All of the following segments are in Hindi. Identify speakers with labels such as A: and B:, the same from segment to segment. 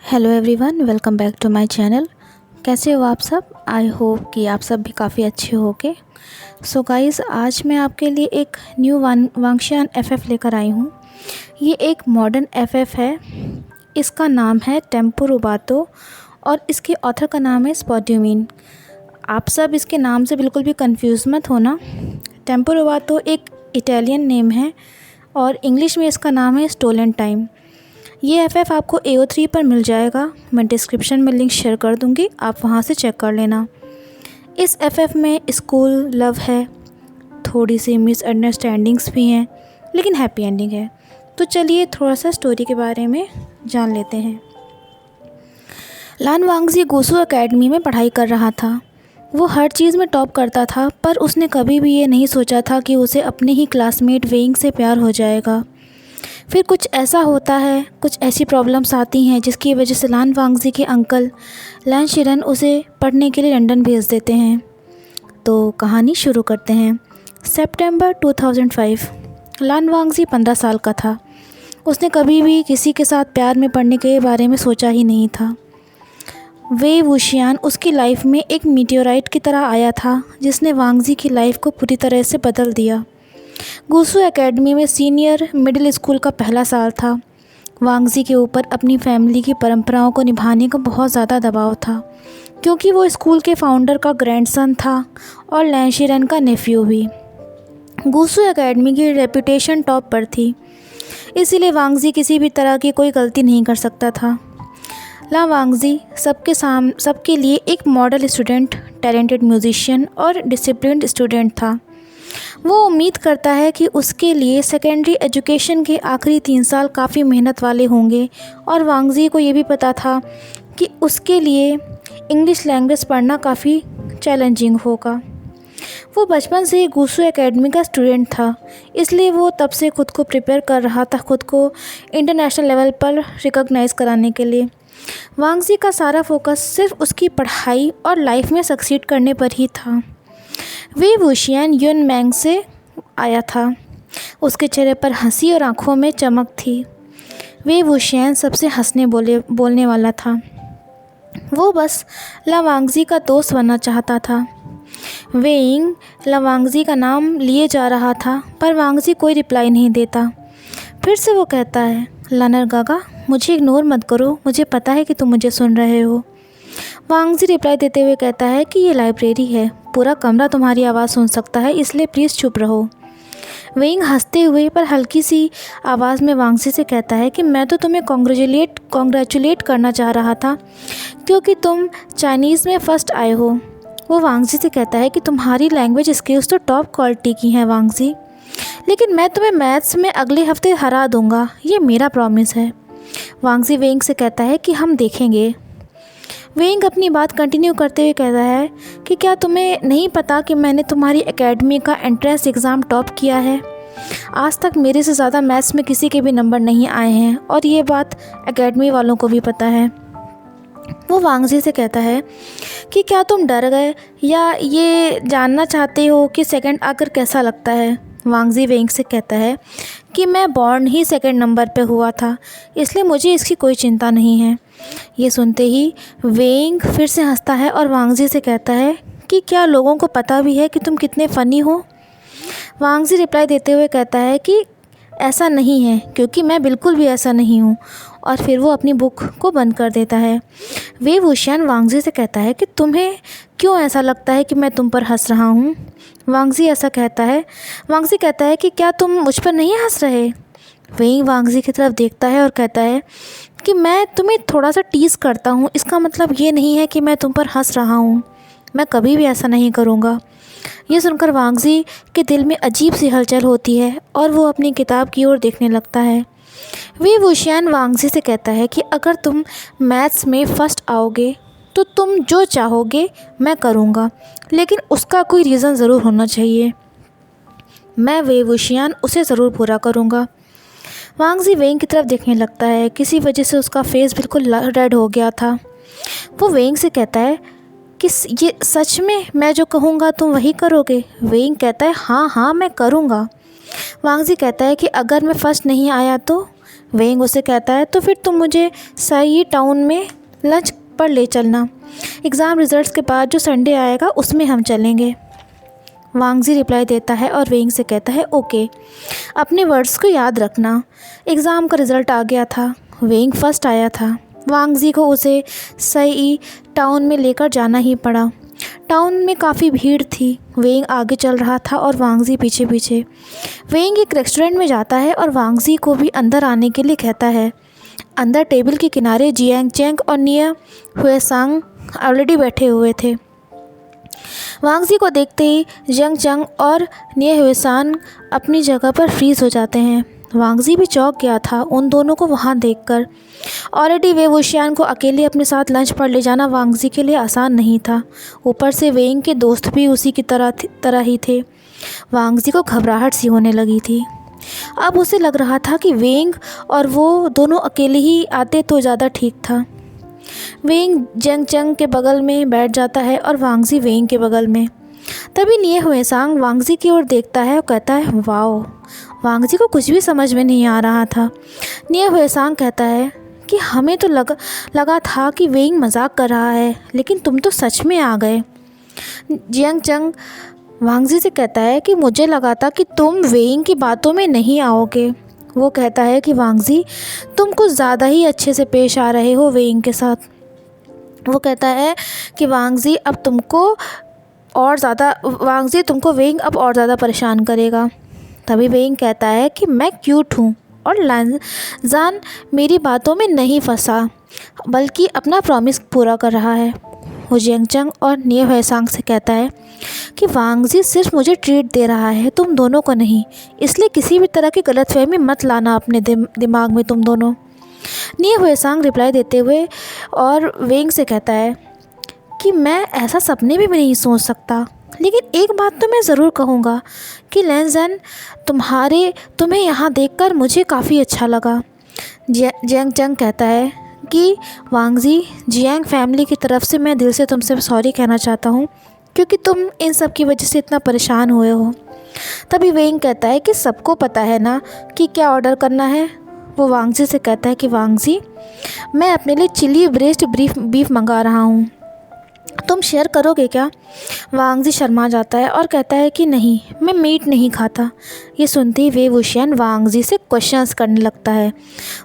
A: Hello everyone, welcome back to my channel. कैसे हो आप सब? आई होप कि आप सब भी काफ़ी अच्छे होगे। सो गाइस, आज मैं आपके लिए एक न्यू वांगशियान एफएफ लेकर आई हूँ। ये एक मॉडर्न एफएफ है। इसका नाम है टेम्पो रुबातो और इसके ऑथर का नाम है स्पॉट्यूमिन। आप सब इसके नाम से बिल्कुल भी कंफ्यूज मत होना। टेम्पो रुबातो एक इटालियन नेम है और इंग्लिश में इसका नाम है स्टोलन टाइम। ये एफएफ आपको AO3 पर मिल जाएगा। मैं डिस्क्रिप्शन में लिंक शेयर कर दूँगी, आप वहाँ से चेक कर लेना। इस एफएफ में स्कूल लव है, थोड़ी सी मिसअंडरस्टैंडिंग्स भी हैं, लेकिन हैप्पी एंडिंग है। तो चलिए थोड़ा सा स्टोरी के बारे में जान लेते हैं। लान वांगजी गोसू एकेडमी में पढ़ाई कर रहा था। वो हर चीज़ में टॉप करता था, पर उसने कभी भी ये नहीं सोचा था कि उसे अपने ही क्लासमेट वेइंग से प्यार हो जाएगा। फिर कुछ ऐसा होता है, कुछ ऐसी प्रॉब्लम्स आती हैं जिसकी वजह से लान वांगजी के अंकल लैन शिरन उसे पढ़ने के लिए लंदन भेज देते हैं। तो कहानी शुरू करते हैं। सितंबर 2005। लान वांगजी 15 साल का था। उसने कभी भी किसी के साथ प्यार में पड़ने के बारे में सोचा ही नहीं था। वे वुशियान उसकी लाइफ में एक मीटियोराइट की तरह आया था, जिसने वांगजी की लाइफ को पूरी तरह से बदल दिया। गोसू एकेडमी में सीनियर मिडिल स्कूल का पहला साल था। वांगजी के ऊपर अपनी फैमिली की परंपराओं को निभाने का बहुत ज़्यादा दबाव था, क्योंकि वो स्कूल के फाउंडर का ग्रैंडसन था और लैन शिरन का नेफ्यू भी। गोसू एकेडमी की रेपुटेशन टॉप पर थी, इसीलिए वांगजी किसी भी तरह की कोई गलती नहीं कर सकता था। ला वांगजी सबके लिए एक मॉडल स्टूडेंट, टैलेंटेड म्यूजिशियन और डिसिप्लिन्ड स्टूडेंट था। वो उम्मीद करता है कि उसके लिए सेकेंडरी एजुकेशन के आखिरी 3 साल काफ़ी मेहनत वाले होंगे, और वांगजी को ये भी पता था कि उसके लिए इंग्लिश लैंग्वेज पढ़ना काफ़ी चैलेंजिंग होगा। वो बचपन से ही गोसू एकेडमी का स्टूडेंट था, इसलिए वो तब से खुद को प्रिपेयर कर रहा था, खुद को इंटरनेशनल लेवल पर रिकॉग्नाइज़ कराने के लिए। वांगजी का सारा फोकस सिर्फ उसकी पढ़ाई और लाइफ में सक्सीड करने पर ही था। वे वुशियान युन मैंग से आया था। उसके चेहरे पर हंसी और आंखों में चमक थी। वे वुशियान सबसे बोलने वाला था। वो बस ला वांगजी का दोस्त बनना चाहता था। वेइंग ला वांगजी का नाम लिए जा रहा था, पर वांगजी कोई रिप्लाई नहीं देता। फिर से वो कहता है, लानर गागा, मुझे इग्नोर मत करो, मुझे पता है कि तुम मुझे सुन रहे हो। वांगजी रिप्लाई देते हुए कहता है कि ये लाइब्रेरी है, पूरा कमरा तुम्हारी आवाज़ सुन सकता है, इसलिए प्लीज़ चुप रहो। वेइंग हंसते हुए पर हल्की सी आवाज़ में वांगजी से कहता है कि मैं तो तुम्हें कॉन्ग्रेचुलेट करना चाह रहा था, क्योंकि तुम चाइनीज़ में फ़र्स्ट आए हो। वो वांगजी से कहता है कि तुम्हारी लैंग्वेज स्किल्स तो टॉप क्वालिटी की हैं वांगजी, लेकिन मैं तुम्हें मैथ्स में अगले हफ्ते हरा दूंगा, ये मेरा प्रॉमिस है। वांगजी वेइंग से कहता है कि हम देखेंगे। वेइंग अपनी बात कंटिन्यू करते हुए कहता है कि क्या तुम्हें नहीं पता कि मैंने तुम्हारी एकेडमी का एंट्रेंस एग्ज़ाम टॉप किया है? आज तक मेरे से ज़्यादा मैथ्स में किसी के भी नंबर नहीं आए हैं, और ये बात एकेडमी वालों को भी पता है। वो वांगजी से कहता है कि क्या तुम डर गए या ये जानना चाहते हो कि सेकंड आकर कैसा लगता है? वांगजी वेइंग से कहता है कि मैं बॉर्न ही सेकंड नंबर पे हुआ था, इसलिए मुझे इसकी कोई चिंता नहीं है। ये सुनते ही वेइंग फिर से हंसता है और वांगजी से कहता है कि क्या लोगों को पता भी है कि तुम कितने फ़नी हो? वांगजी रिप्लाई देते हुए कहता है कि ऐसा नहीं है, क्योंकि मैं बिल्कुल भी ऐसा नहीं हूँ, और फिर वो अपनी बुक को बंद कर देता है। वे वुशियान वांगजी से कहता है कि तुम्हें क्यों ऐसा लगता है कि मैं तुम पर हंस रहा हूँ? वांगजी कहता है कि क्या तुम मुझ पर नहीं हंस रहे? वेइंग वांगजी की तरफ देखता है और कहता है कि मैं तुम्हें थोड़ा सा टीज़ करता हूँ, इसका मतलब ये नहीं है कि मैं तुम पर हंस रहा हूँ, मैं कभी भी ऐसा नहीं करूँगा। ये सुनकर वांगजी के दिल में अजीब सी हलचल होती है और वो अपनी किताब की ओर देखने लगता है। वे वुशियान वांगजी से कहता है कि अगर तुम मैथ्स में फ़र्स्ट आओगे तो तुम जो चाहोगे मैं करूँगा, लेकिन उसका कोई रीज़न ज़रूर होना चाहिए। मैं वे वुशियान उसे ज़रूर पूरा करूँगा। वांगजी वेइंग की तरफ देखने लगता है। किसी वजह से उसका फेस बिल्कुल रेड हो गया था। वो वेइंग से कहता है कि ये सच में मैं जो कहूँगा तुम वही करोगे? वेइंग कहता है हाँ हाँ मैं करूँगा। वांगजी कहता है कि अगर मैं फर्स्ट नहीं आया तो? वेंग उसे कहता है तो फिर तुम मुझे सही टाउन में लंच पर ले चलना। एग्ज़ाम रिजल्ट्स के बाद जो संडे आएगा उसमें हम चलेंगे। वांगजी रिप्लाई देता है और वेंग से कहता है ओके, अपने वर्ड्स को याद रखना। एग्ज़ाम का रिज़ल्ट आ गया था। वेंग फर्स्ट आया था। वांगजी को उसे सही टाउन में लेकर जाना ही पड़ा। टाउन में काफ़ी भीड़ थी। वेंग आगे चल रहा था और वांगजी पीछे पीछे। वेंग एक रेस्टोरेंट में जाता है और वांगजी को भी अंदर आने के लिए कहता है। अंदर टेबल के किनारे जियांग चैंग और निया हुएसांग ऑलरेडी बैठे हुए थे। वांगजी को देखते ही जियांग चैंग और निया हुएसांग अपनी जगह पर फ्रीज़ हो जाते हैं। वांगजी भी चौंक गया था उन दोनों को वहाँ देखकर। ऑलरेडी वे वुशियान को अकेले अपने साथ लंच पर ले जाना वांगजी के लिए आसान नहीं था। ऊपर से वेंग के दोस्त भी उसी की तरह ही थे। वांगजी को घबराहट सी होने लगी थी। अब उसे लग रहा था कि वेंग और वो दोनों अकेले ही आते तो ज़्यादा ठीक था। वेंग जियांग चैंग के बगल में बैठ जाता है और वांगजी वेंग के बगल में। तभी निये हुएसांग वांगजी की ओर देखता है और कहता है वाओ। वांगजी को कुछ भी समझ में नहीं आ रहा था। निये हुएसांग कहता है कि हमें तो लगा था कि वेंग मजाक कर रहा है, लेकिन तुम तो सच में आ गए। जियांग चैंग वांगजी से कहता है कि मुझे लगा था कि तुम वेंग की बातों में नहीं आओगे। वो कहता है कि वांगजी तुम कुछ ज़्यादा ही अच्छे से पेश आ रहे हो वेंग के साथ। वो कहता है कि वांगजी तुमको वेंग अब और ज़्यादा परेशान करेगा। तभी वेंग कहता है कि मैं क्यूट हूँ और लानजान मेरी बातों में नहीं फंसा, बल्कि अपना प्रॉमिस पूरा कर रहा है। वो जियांग चैंग और निये हुएसांग से कहता है कि वांगजी सिर्फ मुझे ट्रीट दे रहा है, तुम दोनों को नहीं, इसलिए किसी भी तरह की गलतफहमी मत लाना अपने दिमाग में तुम दोनों। निये हुएसांग रिप्लाई देते हुए और वेंग से कहता है कि मैं ऐसा सपने में भी नहीं सोच सकता, लेकिन एक बात तो मैं ज़रूर कहूँगा कि लैनज़ेन तुम्हें यहाँ देखकर मुझे काफ़ी अच्छा लगा। जियांग चैंग कहता है कि वांगजी, जियांग फैमिली की तरफ से मैं दिल से तुमसे सॉरी कहना चाहता हूँ, क्योंकि तुम इन सब की वजह से इतना परेशान हुए हो। तभी वेंग कहता है कि सबको पता है ना कि क्या ऑर्डर करना है। वो वांगजी से कहता है कि वांगजी, मैं अपने लिए चिली ब्रेस्ट बीफ मंगा रहा हूँ, तुम शेयर करोगे क्या? वांगजी शर्मा जाता है और कहता है कि नहीं, मैं मीट नहीं खाता। ये सुनते ही वे वुशियान वांगजी से क्वेश्चंस करने लगता है।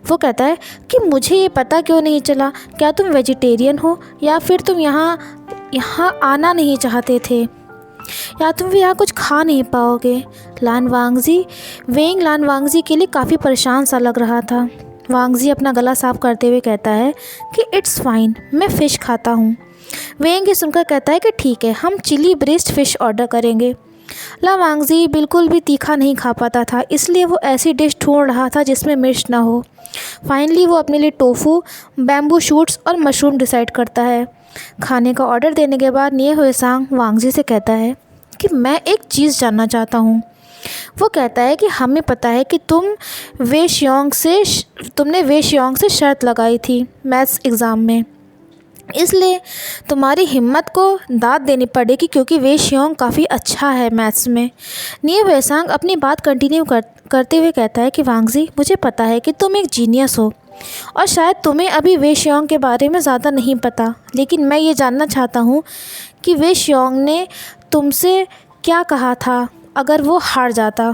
A: वो कहता है कि मुझे ये पता क्यों नहीं चला, क्या तुम वेजिटेरियन हो या फिर तुम यहाँ आना नहीं चाहते थे, या तुम भी यहाँ कुछ खा नहीं पाओगे। वेंग लान वांगजी के लिए काफ़ी परेशान सा लग रहा था। वांगजी अपना गला साफ करते हुए कहता है कि इट्स फाइन, मैं फ़िश खाता हूँ। वेंग ये सुनकर कहता है कि ठीक है, हम चिली ब्रेस्ट फ़िश ऑर्डर करेंगे। वांगजी बिल्कुल भी तीखा नहीं खा पाता था, इसलिए वो ऐसी डिश ढूंढ रहा था जिसमें मिर्च ना हो। फाइनली वो अपने लिए टोफू, बैम्बू शूट्स और मशरूम डिसाइड करता है। खाने का ऑर्डर देने के बाद निये हुएसांग वांगजी से कहता है कि मैं एक चीज़ जानना चाहता हूँ। वो कहता है कि हमें पता है कि तुमने वे शियोंग से शर्त लगाई थी मैथ्स एग्ज़ाम में, इसलिए तुम्हारी हिम्मत को दाद देनी पड़ेगी, क्योंकि वे शियोंग काफ़ी अच्छा है मैथ्स में। निये हुएसांग अपनी बात कंटिन्यू करते हुए कहता है कि वांगजी, मुझे पता है कि तुम एक जीनियस हो और शायद तुम्हें अभी वे शियोंग के बारे में ज़्यादा नहीं पता, लेकिन मैं ये जानना चाहता हूँ कि वे शियोंग ने तुमसे क्या कहा था अगर वो हार जाता।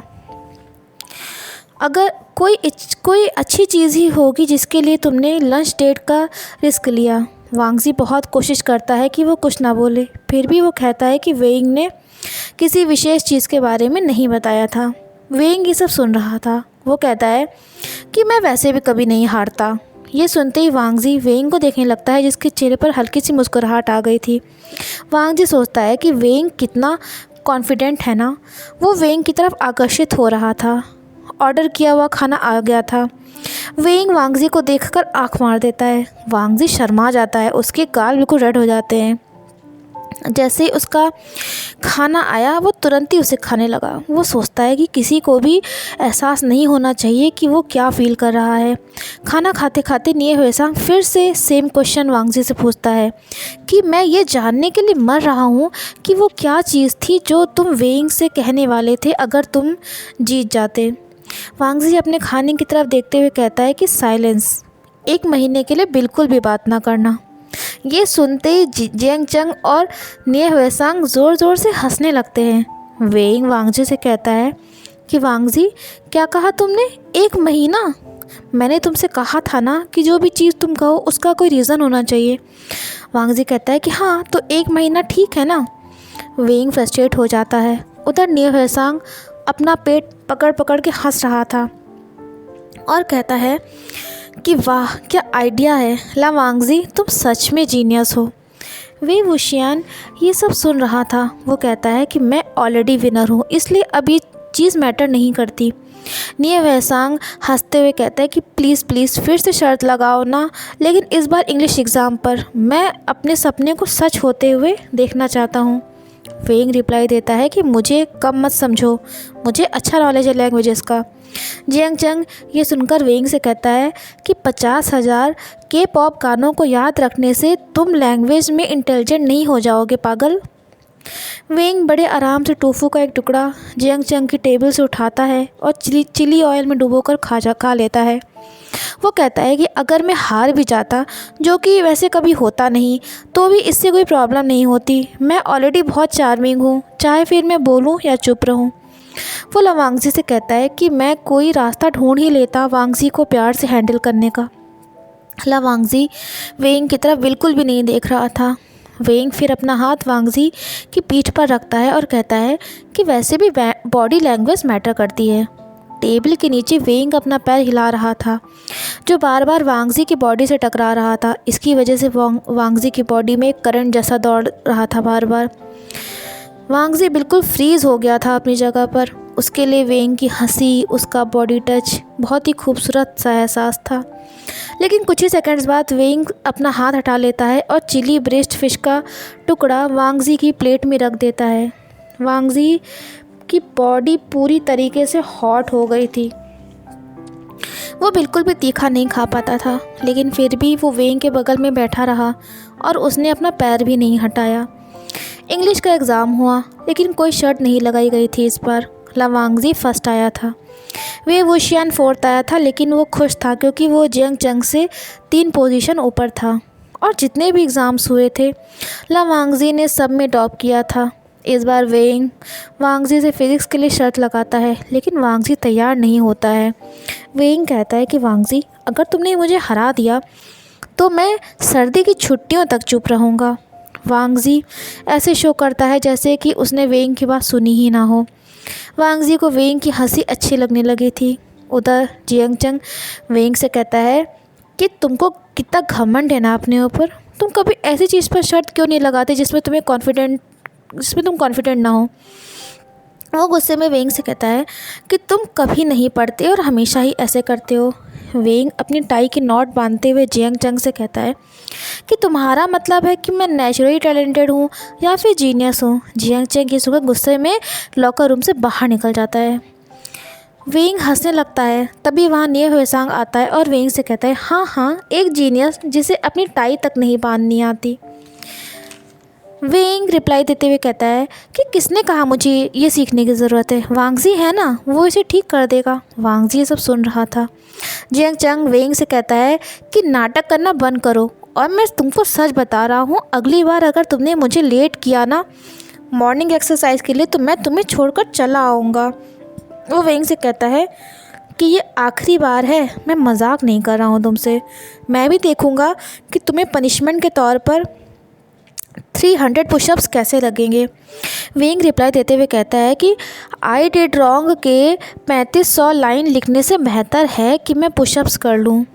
A: अगर कोई अच्छी चीज़ ही होगी जिसके लिए तुमने लंच डेट का रिस्क लिया। वांगजी बहुत कोशिश करता है कि वो कुछ ना बोले, फिर भी वो कहता है कि वेंग ने किसी विशेष चीज़ के बारे में नहीं बताया था। वेंग ये सब सुन रहा था। वो कहता है कि मैं वैसे भी कभी नहीं हारता। ये सुनते ही वांगजी वेंग को देखने लगता है, जिसके चेहरे पर हल्की सी मुस्कुराहट आ गई थी। वांगजी सोचता है कि वेंग कितना कॉन्फिडेंट है ना। वो वेंग की तरफ आकर्षित हो रहा था। ऑर्डर किया हुआ खाना आ गया था। वेंग वांगजी को देखकर आंख मार देता है। वांगजी शर्मा जाता है, उसके गाल बिल्कुल रेड हो जाते हैं। जैसे ही उसका खाना आया वो तुरंत ही उसे खाने लगा। वो सोचता है कि किसी को भी एहसास नहीं होना चाहिए कि वो क्या फ़ील कर रहा है। खाना खाते खाते निये हुएसांग फिर से सेम क्वेश्चन वांगजी से पूछता है कि मैं ये जानने के लिए मर रहा हूँ कि वो क्या चीज़ थी जो तुम वेइंग से कहने वाले थे अगर तुम जीत जाते। वांगजी अपने खाने की तरफ देखते हुए कहता है कि साइलेंस, 1 महीने के लिए बिल्कुल भी बात ना करना। ये सुनते ही जियांग चंग और निये हुएसांग ज़ोर ज़ोर से हंसने लगते हैं। वेइंग वांगजी से कहता है कि वांगजी, क्या कहा तुमने, 1 महीना? मैंने तुमसे कहा था ना कि जो भी चीज़ तुम कहो उसका कोई रीज़न होना चाहिए। वांगजी कहता है कि हाँ, तो 1 महीना ठीक है ना। वेइंग फ्रस्ट्रेट हो जाता है। उधर निये हुएसांग अपना पेट पकड़ पकड़ के हंस रहा था और कहता है कि वाह क्या आइडिया है, ला वांगजी तुम सच में जीनियस हो। वे वुशियान ये सब सुन रहा था। वो कहता है कि मैं ऑलरेडी विनर हूँ, इसलिए अब ये चीज़ मैटर नहीं करती। निये हुएसांग हंसते हुए कहता है कि प्लीज़ प्लीज़ फिर से शर्त लगाओ ना, लेकिन इस बार इंग्लिश एग्ज़ाम पर। मैं अपने सपने को सच होते हुए देखना चाहता हूँ। वेइंग रिप्लाई देता है कि मुझे कम मत समझो, मुझे अच्छा नॉलेज है लैंग्वेजेस का। जियांग चंग ये सुनकर वेइंग से कहता है कि 50,000 के पॉप गानों को याद रखने से तुम लैंग्वेज में इंटेलिजेंट नहीं हो जाओगे पागल। वेइंग बड़े आराम से टोफू का एक टुकड़ा जियांग चंग की टेबल से उठाता है और चिली ऑयल में डुबोकर खा लेता है। वो कहता है कि अगर मैं हार भी जाता, जो कि वैसे कभी होता नहीं, तो भी इससे कोई प्रॉब्लम नहीं होती। मैं ऑलरेडी बहुत चार्मिंग हूँ, चाहे फिर मैं बोलूँ या चुप रहूँ। वो वांगजी से कहता है कि मैं कोई रास्ता ढूंढ ही लेता वांगजी को प्यार से हैंडल करने का। वांगजी वेइंग की तरफ बिल्कुल भी नहीं देख रहा था। वेइंग फिर अपना हाथ वांगजी की पीठ पर रखता है और कहता है कि वैसे भी बॉडी लैंग्वेज मैटर करती है। टेबल के नीचे वेइंग अपना पैर हिला रहा था, जो बार बार वांगजी की बॉडी से टकरा रहा था। इसकी वजह से वांगजी की बॉडी में एक करंट जैसा दौड़ रहा था बार बार। वांगजी बिल्कुल फ्रीज़ हो गया था अपनी जगह पर। उसके लिए वेइंग की हंसी, उसका बॉडी टच बहुत ही खूबसूरत सा एहसास था। लेकिन कुछ ही सेकंड्स बाद वेइंग अपना हाथ हटा लेता है और चिली ब्रेस्ट फिश का टुकड़ा वांगजी की प्लेट में रख देता है। वांगजी की बॉडी पूरी तरीके से हॉट हो गई थी। वो बिल्कुल भी तीखा नहीं खा पाता था, लेकिन फिर भी वो वेइंग के बगल में बैठा रहा और उसने अपना पैर भी नहीं हटाया। इंग्लिश का एग्ज़ाम हुआ, लेकिन कोई शर्त नहीं लगाई गई थी इस बार। वांगजी फर्स्ट आया था। वे वुशियान 4th आया था, लेकिन वो खुश था क्योंकि वो जियांग चंग से 3 पोजीशन ऊपर था। और जितने भी एग्ज़ाम्स हुए थे वांगजी ने सब में टॉप किया था। इस बार वेइंग वांगजी से फिज़िक्स के लिए शर्त लगाता है, लेकिन वांगजी तैयार नहीं होता है। वेइंग कहता है कि वांगजी, अगर तुमने मुझे हरा दिया तो मैं सर्दी की छुट्टियों तक चुप रहूँगा। वांगजी ऐसे शो करता है जैसे कि उसने वेइंग की बात सुनी ही ना हो। वांगजी को वेइंग की हंसी अच्छी लगने लगी थी। उधर जियांग चंग वेइंग से कहता है कि तुमको कितना घमंड है ना अपने ऊपर, तुम कभी ऐसी चीज़ पर शर्त क्यों नहीं लगाते जिसमें तुम कॉन्फिडेंट ना हो। वो गुस्से में वेइंग से कहता है कि तुम कभी नहीं पढ़ते और हमेशा ही ऐसे करते हो। वेइंग अपनी टाई की नॉट बांधते हुए जियांग चंग से कहता है कि तुम्हारा मतलब है कि मैं नेचुरली टैलेंटेड हूँ या फिर जीनियस हूँ। जियांग चंग ये सुबह गुस्से में लॉकर रूम से बाहर निकल जाता है। वेइंग हंसने लगता है, तभी वहाँ निये हुएसांग आता है और वेइंग से कहता है, हाँ, एक जीनियस जिसे अपनी टाई तक नहीं बांधनी आती। वेइंग रिप्लाई देते हुए कहता है कि किसने कहा मुझे ये सीखने की ज़रूरत है, वांगजी है ना, वो इसे ठीक कर देगा। वांगजी ये सब सुन रहा था। जियांग चंग वेइंग से कहता है कि नाटक करना बंद करो और मैं तुमको सच बता रहा हूँ, अगली बार अगर तुमने मुझे लेट किया ना मॉर्निंग एक्सरसाइज के लिए तो मैं तुम्हें छोड़कर चला आऊँगा। वो वेइंग से कहता है कि ये आखिरी बार है, मैं मजाक नहीं कर रहा हूँ तुमसे। मैं भी देखूँगा कि तुम्हें पनिशमेंट के तौर पर 300 पुशअप्स कैसे लगेंगे। वेइंग रिप्लाई देते हुए कहता है कि आई डिड रॉन्ग के 3500 लाइन लिखने से बेहतर है कि मैं पुशअप्स कर लूँ।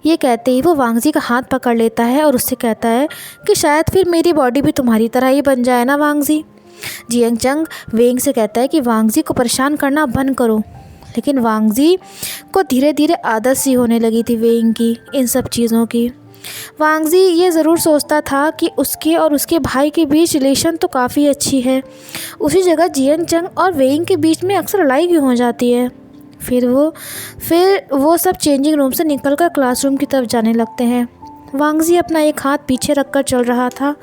A: ये कहते ही वो वांगजी का हाथ पकड़ लेता है और उससे कहता है कि शायद फिर मेरी बॉडी भी तुम्हारी तरह ही बन जाए ना वांगजी। जियांग चंग वेइंग से कहता है कि वांगजी को परेशान करना बंद करो, लेकिन वांगजी को धीरे धीरे आदत सी होने लगी थी वेइंग की इन सब चीज़ों की। वांगजी ये ज़रूर सोचता था कि उसके और उसके भाई के बीच रिलेशन तो काफ़ी अच्छी है, उसी जगह जियन चंग और वेइंग के बीच में अक्सर लड़ाई क्यों हो जाती है। फिर वो सब चेंजिंग रूम से निकलकर क्लासरूम की तरफ जाने लगते हैं। वांगजी अपना एक हाथ पीछे रखकर चल रहा था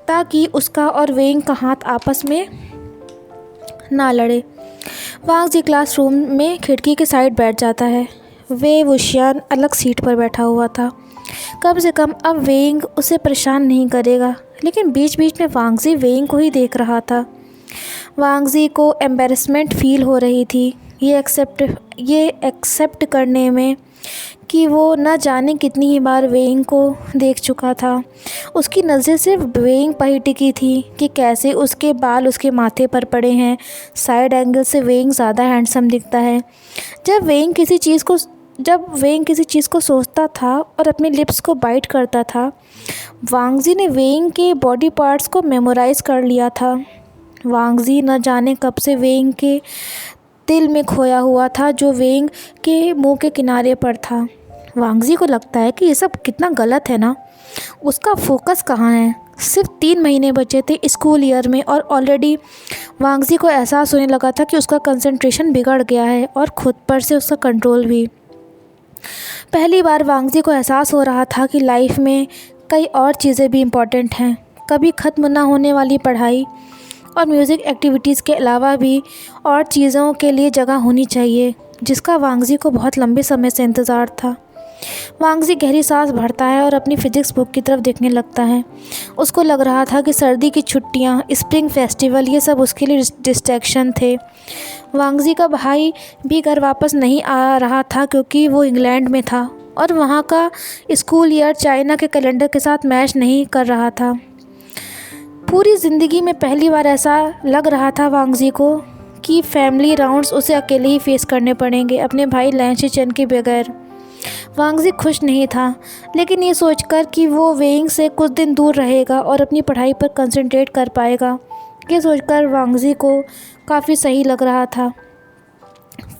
A: ताकि उसका और वेइंग का हाथ आपस में ना लड़े। वांगजी क्लासरूम में खिड़की के साइड बैठ जाता है। वुशियान अलग सीट पर बैठा हुआ था। कम से कम अब वेइंग उसे परेशान नहीं करेगा, लेकिन बीच बीच में वांगजी वेइंग को ही देख रहा था। वांगजी को एम्बैरेसमेंट फील हो रही थी ये एक्सेप्ट करने में कि वो न जाने कितनी ही बार वेइंग को देख चुका था। उसकी नज़र सिर्फ वेइंग पर ही टिकी थी कि कैसे उसके बाल उसके माथे पर पड़े हैं। साइड एंगल से वेइंग ज़्यादा हैंडसम दिखता है। जब वेइंग किसी चीज़ को सोचता था और अपने लिप्स को बाइट करता था, वांगजी ने वेइंग के बॉडी पार्ट्स को मेमोराइज़ कर लिया था। वांगजी न जाने कब से वेइंग के दिल में खोया हुआ था, जो वेइंग के मुंह के किनारे पर था। वांगजी को लगता है कि ये सब कितना गलत है ना। उसका फोकस कहाँ है। सिर्फ 3 महीने बचे थे स्कूल ईयर में और ऑलरेडी वांगजी को एहसास होने लगा था कि उसका कंसंट्रेशन बिगड़ गया है और खुद पर से उसका कंट्रोल भी। पहली बार वांगजी को एहसास हो रहा था कि लाइफ में कई और चीज़ें भी इम्पॉर्टेंट हैं। कभी ख़त्म ना होने वाली पढ़ाई और म्यूज़िक एक्टिविटीज़ के अलावा भी और चीज़ों के लिए जगह होनी चाहिए, जिसका वांगजी को बहुत लंबे समय से इंतज़ार था। वांगजी गहरी सांस भरता है और अपनी फ़िज़िक्स बुक की तरफ देखने लगता है। उसको लग रहा था कि सर्दी की छुट्टियाँ, स्प्रिंग फेस्टिवल, ये सब उसके लिए डिस्ट्रैक्शन थे। वांगजी का भाई भी घर वापस नहीं आ रहा था क्योंकि वो इंग्लैंड में था और वहाँ का स्कूल ईयर चाइना के कैलेंडर के साथ मैच नहीं कर रहा था। पूरी ज़िंदगी में पहली बार ऐसा लग रहा था वांगजी को कि फैमिली राउंड्स उसे अकेले ही फेस करने पड़ेंगे, अपने भाई लैंशी चेन के बगैर। वांगजी खुश नहीं था, लेकिन ये सोचकर कि वो वेइंग से कुछ दिन दूर रहेगा और अपनी पढ़ाई पर कंसंट्रेट कर पाएगा, ये सोचकर वांगजी को काफ़ी सही लग रहा था।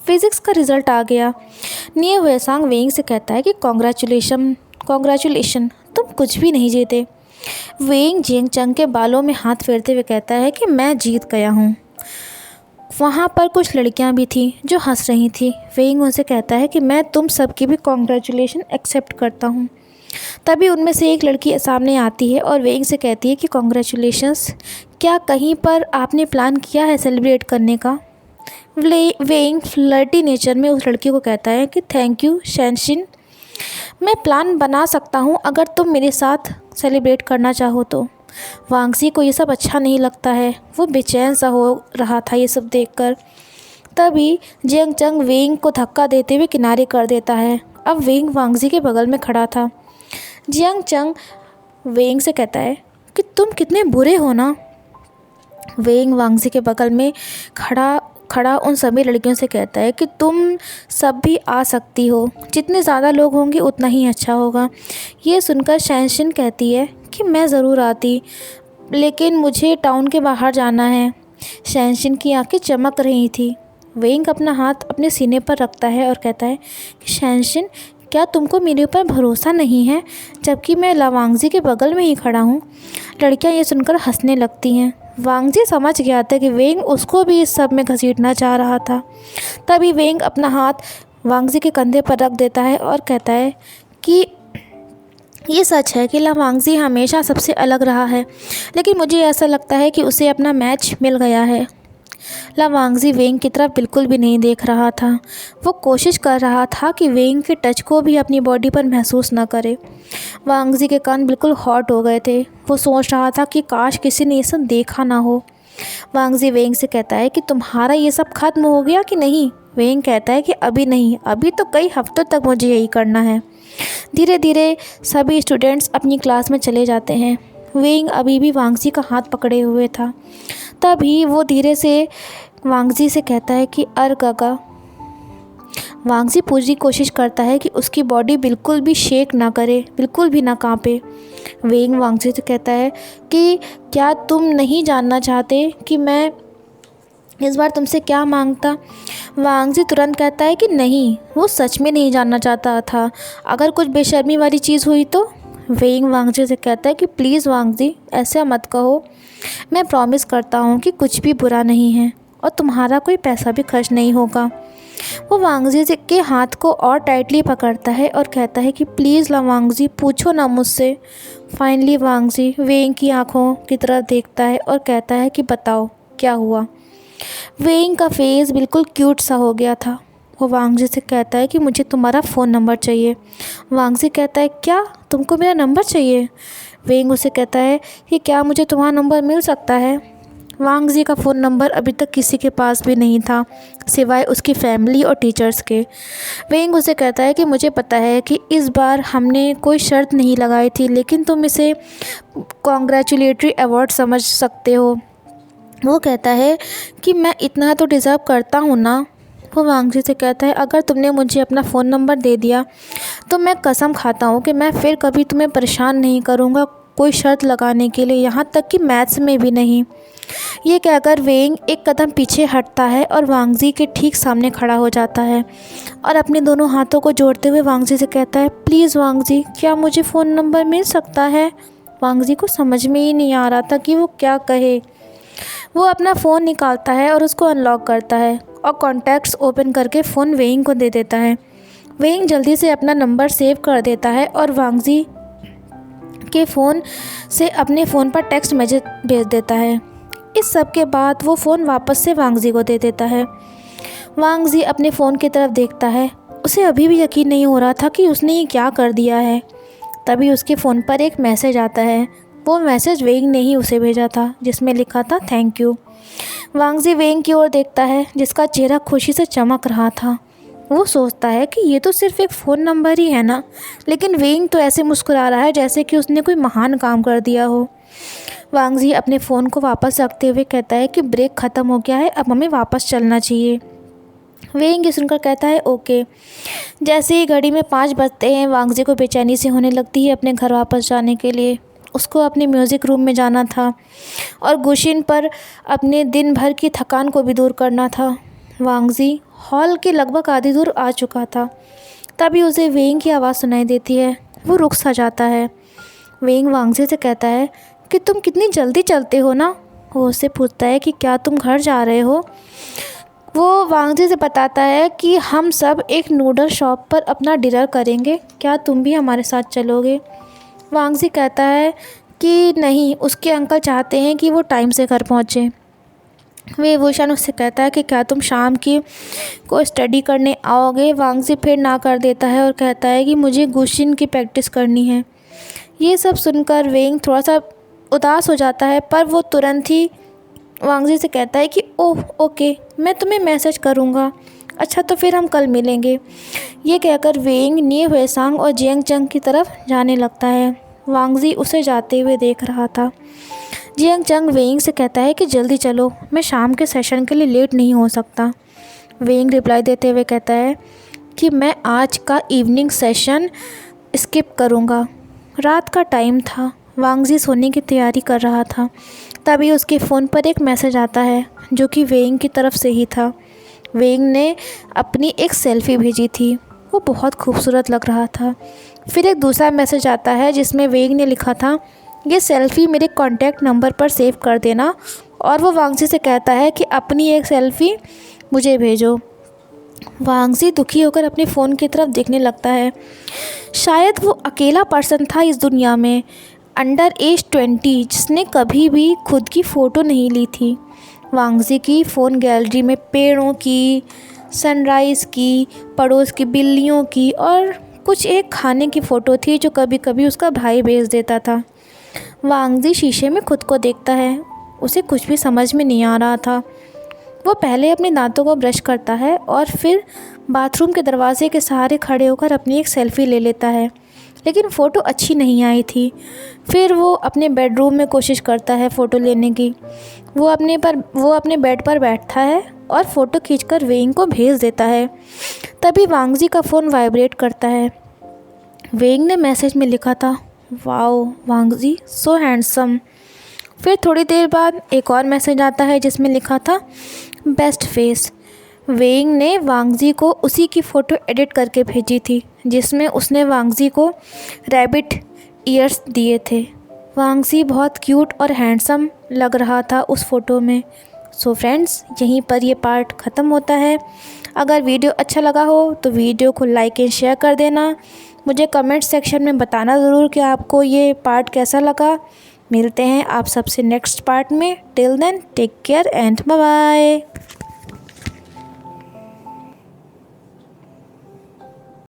A: फिज़िक्स का रिज़ल्ट आ गया। निये हुएसांग वेइंग से कहता है कि कॉन्ग्रेचुलेशन, तुम कुछ भी नहीं जीते। वेइंग जियंग चंग के बालों में हाथ फेरते हुए कहता है कि मैं जीत गया हूँ। वहाँ पर कुछ लड़कियाँ भी थीं जो हंस रही थीं। वेइंग उनसे कहता है कि मैं तुम सबकी भी कॉन्ग्रेचुलेशन एक्सेप्ट करता हूँ। तभी उनमें से एक लड़की सामने आती है और वेइंग से कहती है कि कॉन्ग्रेचुलेशंस, क्या कहीं पर आपने प्लान किया है सेलिब्रेट करने का। वेइंग फ्लर्टी नेचर में उस लड़की को कहता है कि थैंक यू शैनशिन, मैं प्लान बना सकता हूँ अगर तुम मेरे साथ सेलिब्रेट करना चाहो तो। वांगजी को ये सब अच्छा नहीं लगता है, वो बेचैन सा हो रहा था ये सब देखकर। तभी जियंग चंग वेइंग को धक्का देते हुए किनारे कर देता है। अब वेइंग वांगजी के बगल में खड़ा था। जियंग चंग वेइंग से कहता है कि तुम कितने बुरे हो ना। वेइंग वांगजी के बगल में खड़ा उन सभी लड़कियों से कहता है कि तुम सब भी आ सकती हो, जितने ज़्यादा लोग होंगे उतना ही अच्छा होगा। ये सुनकर शैनशिन कहती है कि मैं ज़रूर आती, लेकिन मुझे टाउन के बाहर जाना है। शैनशिन की आंखें चमक रही थी। वेइंग अपना हाथ अपने सीने पर रखता है और कहता है कि शैनशिन, क्या तुमको मेरे ऊपर भरोसा नहीं है, जबकि मैं वांगजी के बगल में ही खड़ा हूँ। लड़कियाँ ये सुनकर हंसने लगती हैं। वांगजी समझ गया था कि वेइंग उसको भी इस सब में घसीटना चाह रहा था। तभी वेइंग अपना हाथ वांगजी के कंधे पर रख देता है और कहता है कि ये सच है कि वांगजी हमेशा सबसे अलग रहा है, लेकिन मुझे ऐसा लगता है कि उसे अपना मैच मिल गया है। वांगजी वेइंग की तरफ बिल्कुल भी नहीं देख रहा था। वो कोशिश कर रहा था कि वेइंग के टच को भी अपनी बॉडी पर महसूस न करे। वांगजी के कान बिल्कुल हॉट हो गए थे। वो सोच रहा था कि काश किसी ने ये सब देखा ना हो। वांगजी वेइंग से कहता है कि तुम्हारा ये सब खत्म हो गया कि नहीं। वेइंग कहता है कि अभी नहीं, अभी तो कई हफ्तों तक मुझे यही करना है। धीरे धीरे सभी स्टूडेंट्स अपनी क्लास में चले जाते हैं। वेइंग अभी भी वांगजी का हाथ पकड़े हुए था। तभी वो धीरे से वांगजी से कहता है कि गागा। वांगजी पूरी कोशिश करता है कि उसकी बॉडी बिल्कुल भी शेक ना करे, बिल्कुल भी ना कांपे। वेइंग वांगजी से कहता है कि क्या तुम नहीं जानना चाहते कि मैं इस बार तुमसे क्या मांगता। वांगजी तुरंत कहता है कि नहीं, वो सच में नहीं जानना चाहता था। अगर कुछ बेशर्मी वाली चीज़ हुई तो। वेइंग वांगजी से कहता है कि प्लीज़ वांगजी ऐसे मत कहो, मैं प्रॉमिस करता हूँ कि कुछ भी बुरा नहीं है और तुम्हारा कोई पैसा भी खर्च नहीं होगा। वो वांगजी से के हाथ को और टाइटली पकड़ता है और कहता है कि प्लीज़ वांगजी पूछो ना मुझसे। फाइनली वांगजी वेइंग की आंखों की तरफ देखता है और कहता है कि बताओ क्या हुआ। वेइंग का फेस बिल्कुल क्यूट सा हो गया था। वो वांगजी से कहता है कि मुझे तुम्हारा फ़ोन नंबर चाहिए। वांगजी कहता है क्या तुमको मेरा नंबर चाहिए? वेइंग उसे कहता है कि क्या मुझे तुम्हारा नंबर मिल सकता है? वांगजी का फ़ोन नंबर अभी तक किसी के पास भी नहीं था सिवाय उसकी फैमिली और टीचर्स के। वेइंग उसे कहता है कि मुझे पता है कि इस बार हमने कोई शर्त नहीं लगाई थी, लेकिन तुम इसे कॉन्ग्रेचुलेटरी अवार्ड समझ सकते हो। वो कहता है कि मैं इतना तो डिज़र्व करता हूँ ना। वो वांगजी से कहता है अगर तुमने मुझे अपना फ़ोन नंबर दे दिया तो मैं कसम खाता हूँ कि मैं फिर कभी तुम्हें परेशान नहीं करूँगा कोई शर्त लगाने के लिए, यहाँ तक कि मैथ्स में भी नहीं। ये कहकर वेइंग एक कदम पीछे हटता है और वांगजी के ठीक सामने खड़ा हो जाता है और अपने दोनों हाथों को जोड़ते हुए वांगजी से कहता है प्लीज़ वांगजी क्या मुझे फ़ोन नंबर मिल सकता है? वांगजी को समझ में ही नहीं आ रहा था कि वो क्या कहे। वो अपना फ़ोन निकालता है और उसको अनलॉक करता है और कॉन्टैक्ट्स ओपन करके फ़ोन वेइंग को दे देता है। वेइंग जल्दी से अपना नंबर सेव कर देता है और वांगजी के फ़ोन से अपने फ़ोन पर टेक्स्ट मैसेज भेज देता है। इस सब के बाद वो फ़ोन वापस से वांगजी को दे देता है। वांगजी अपने फ़ोन की तरफ देखता है। उसे अभी भी यकीन नहीं हो रहा था कि उसने ये क्या कर दिया है। तभी उसके फ़ोन पर एक मैसेज आता है। वो मैसेज वेइंग ने ही उसे भेजा था जिसमें लिखा था थैंक यू। वांगजी वेइंग की ओर देखता है जिसका चेहरा खुशी से चमक रहा था। वो सोचता है कि ये तो सिर्फ एक फ़ोन नंबर ही है ना, लेकिन वेइंग तो ऐसे मुस्कुरा रहा है जैसे कि उसने कोई महान काम कर दिया हो। वांगजी अपने फ़ोन को वापस रखते हुए कहता है कि ब्रेक ख़त्म हो गया है, अब हमें वापस चलना चाहिए। वेइंग ये सुनकर कहता है ओके। जैसे ही घड़ी में 5 बजते हैं वांगजी को बेचैनी से होने लगती है अपने घर वापस जाने के लिए। उसको अपने म्यूज़िक रूम में जाना था और गुशिन पर अपने दिन भर की थकान को भी दूर करना था। वांगजी हॉल के लगभग आधी दूर आ चुका था। तभी उसे वेइंग की आवाज़ सुनाई देती है। वो रुक सा जाता है। वेइंग वांगजी से कहता है कि तुम कितनी जल्दी चलते हो ना। वो उससे पूछता है कि क्या तुम घर जा रहे हो। वो वांगजी से बताता है कि हम सब एक नूडल शॉप पर अपना डिनर करेंगे, क्या तुम भी हमारे साथ चलोगे? वांगजी कहता है कि नहीं, उसके अंकल चाहते हैं कि वो टाइम से घर पहुँचे। वेवोशन उससे कहता है कि क्या तुम शाम की को स्टडी करने आओगे? वांगजी फिर ना कर देता है और कहता है कि मुझे गुशिन की प्रैक्टिस करनी है। ये सब सुनकर वेइंग थोड़ा सा उदास हो जाता है, पर वो तुरंत ही वांगजी से कहता है कि ओह ओके, मैं तुम्हें मैसेज करूँगा। अच्छा तो फिर हम कल मिलेंगे। ये कहकर वेइंग निये हुएसांग और जियांग चंग की तरफ जाने लगता है। वांगजी उसे जाते हुए देख रहा था। जियांग चंग वेइंग से कहता है कि जल्दी चलो, मैं शाम के सेशन के लिए लेट नहीं हो सकता। वेइंग रिप्लाई देते हुए कहता है कि मैं आज का इवनिंग सेशन स्किप करूँगा। रात का टाइम था। वांगजी सोने की तैयारी कर रहा था। तभी उसके फ़ोन पर एक मैसेज आता है जो कि वेइंग की तरफ से ही था। वेइंग ने अपनी एक सेल्फ़ी भेजी थी। वो बहुत खूबसूरत लग रहा था। फिर एक दूसरा मैसेज आता है जिसमें वेइंग ने लिखा था ये सेल्फ़ी मेरे कॉन्टैक्ट नंबर पर सेव कर देना, और वो वांगजी से कहता है कि अपनी एक सेल्फ़ी मुझे भेजो। वांगजी दुखी होकर अपने फ़ोन की तरफ देखने लगता है। शायद वो अकेला पर्सन था इस दुनिया में अंडर एज 20 जिसने कभी भी खुद की फ़ोटो नहीं ली थी। वांगजी की फ़ोन गैलरी में पेड़ों की, सनराइज़ की, पड़ोस की बिल्लियों की और कुछ एक खाने की फ़ोटो थी जो कभी कभी उसका भाई भेज देता था। वांगजी शीशे में खुद को देखता है। उसे कुछ भी समझ में नहीं आ रहा था। वो पहले अपने दांतों को ब्रश करता है और फिर बाथरूम के दरवाजे के सहारे खड़े होकर अपनी एक सेल्फ़ी ले लेता है, लेकिन फ़ोटो अच्छी नहीं आई थी। फिर वो अपने बेडरूम में कोशिश करता है फ़ोटो लेने की। वो अपने बेड पर बैठता है और फ़ोटो खींचकर वेइंग को भेज देता है। तभी वांगजी का फ़ोन वाइब्रेट करता है। वेइंग ने मैसेज में लिखा था वाओ वांगजी सो हैंडसम। फिर थोड़ी देर बाद एक और मैसेज आता है जिसमें लिखा था बेस्ट फेस। वेइंग ने वांगजी को उसी की फ़ोटो एडिट करके भेजी थी जिसमें उसने वांगजी को रैबिट ईयर्स दिए थे। वांगजी बहुत क्यूट और हैंडसम लग रहा था उस फ़ोटो में। सो फ्रेंड्स, यहीं पर ये पार्ट ख़त्म होता है। अगर वीडियो अच्छा लगा हो तो वीडियो को लाइक एंड शेयर कर देना। मुझे कमेंट सेक्शन में बताना ज़रूर कि आपको ये पार्ट कैसा लगा। मिलते हैं आप सबसे नेक्स्ट पार्ट में। Till then take care and bye bye.